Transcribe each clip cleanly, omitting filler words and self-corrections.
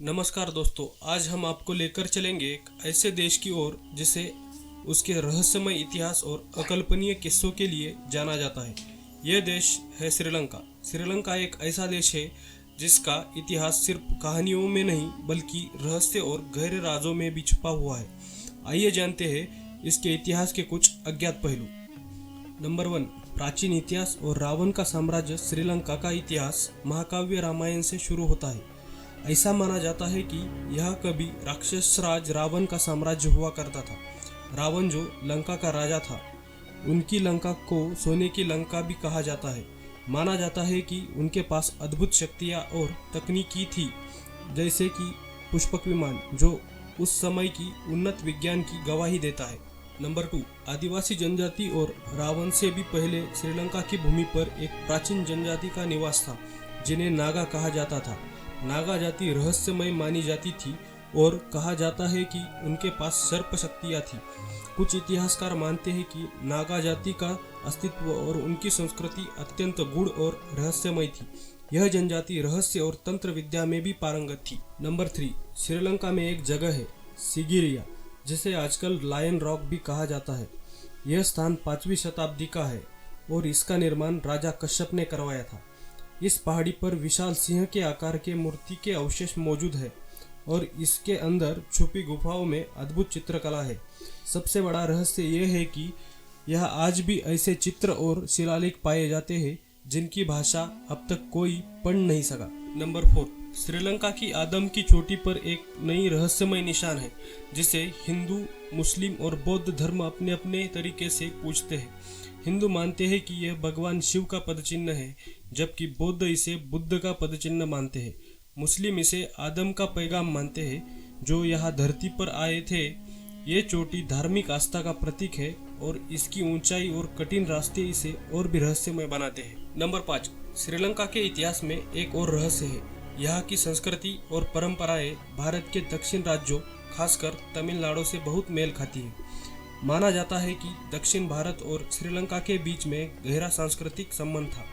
नमस्कार दोस्तों, आज हम आपको लेकर चलेंगे एक ऐसे देश की ओर जिसे उसके रहस्यमय इतिहास और अकल्पनीय किस्सों के लिए जाना जाता है। यह देश है श्रीलंका। श्रीलंका एक ऐसा देश है जिसका इतिहास सिर्फ कहानियों में नहीं बल्कि रहस्य और गहरे राजों में भी छुपा हुआ है। आइए जानते हैं इसके इतिहास के कुछ अज्ञात पहलू। नंबर 1, प्राचीन इतिहास और रावण का साम्राज्य। श्रीलंका का इतिहास महाकाव्य रामायण से शुरू होता है। ऐसा माना जाता है कि यह कभी राक्षस राज रावण का साम्राज्य हुआ करता था। रावण जो लंका का राजा था, उनकी लंका को सोने की लंका भी कहा जाता है। माना जाता है कि उनके पास अद्भुत शक्तियाँ और तकनीकी थी, जैसे कि पुष्पक विमान, जो उस समय की उन्नत विज्ञान की गवाही देता है। नंबर 2, आदिवासी जनजाति। और रावण से भी पहले श्रीलंका की भूमि पर एक प्राचीन जनजाति का निवास था, जिन्हें नागा कहा जाता था। नागा जाति रहस्यमय मानी जाती थी और कहा जाता है कि उनके पास सर्प शक्तियाँ थी। कुछ इतिहासकार मानते हैं कि नागा जाति का अस्तित्व और उनकी संस्कृति अत्यंत गूढ़ और रहस्यमय थी। यह जनजाति रहस्य और तंत्र विद्या में भी पारंगत थी। नंबर 3, श्रीलंका में एक जगह है सिगिरिया, जिसे आजकल लायन रॉक भी कहा जाता है। यह स्थान 5वीं शताब्दी का है और इसका निर्माण राजा कश्यप ने करवाया था। इस पहाड़ी पर विशाल सिंह के आकार के मूर्ति के अवशेष मौजूद है और इसके अंदर छुपी गुफाओं में अद्भुत चित्रकला है। सबसे बड़ा रहस्य यह है कि यह आज भी ऐसे चित्र और शिलालेख पाए जाते हैं जिनकी भाषा अब तक कोई पढ़ नहीं सका। नंबर 4, श्रीलंका की आदम की चोटी पर एक नई रहस्यमय निशान है, जिसे हिंदू, मुस्लिम और बौद्ध धर्म अपने अपने तरीके से पूजते हैं। हिंदू मानते हैं कि यह भगवान शिव का पदचिन्ह है, जबकि बौद्ध इसे बुद्ध का पदचिन्ह मानते हैं। मुस्लिम इसे आदम का पैगाम मानते हैं, जो यहाँ धरती पर आए थे। ये चोटी धार्मिक आस्था का प्रतीक है और इसकी ऊंचाई और कठिन रास्ते इसे और भी रहस्यमय बनाते हैं। नंबर 5, श्रीलंका के इतिहास में एक और रहस्य है। यहाँ की संस्कृति और परंपराएं भारत के दक्षिण राज्यों, खासकर तमिलनाडु से बहुत मेल खाती है। माना जाता है कि दक्षिण भारत और श्रीलंका के बीच में गहरा सांस्कृतिक संबंध था,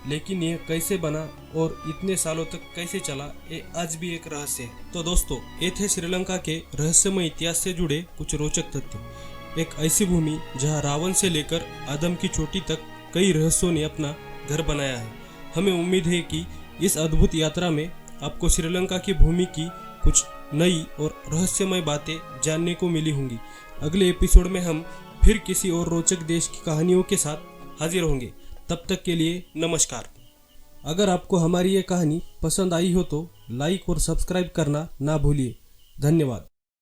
लेकिन यह कैसे बना और इतने सालों तक कैसे चला, ये आज भी एक रहस्य है। तो दोस्तों, ये थे श्रीलंका के रहस्यमय इतिहास से जुड़े कुछ रोचक तथ्य। एक ऐसी भूमि जहां रावण से लेकर आदम की चोटी तक कई रहस्यों ने अपना घर बनाया है। हमें उम्मीद है कि इस अद्भुत यात्रा में आपको श्रीलंका की भूमि की कुछ नई और रहस्यमय बातें जानने को मिली होंगी। अगले एपिसोड में हम फिर किसी और रोचक देश की कहानियों के साथ हाजिर होंगे। तब तक के लिए नमस्कार। अगर आपको हमारी ये कहानी पसंद आई हो तो लाइक और सब्सक्राइब करना ना भूलिए। धन्यवाद।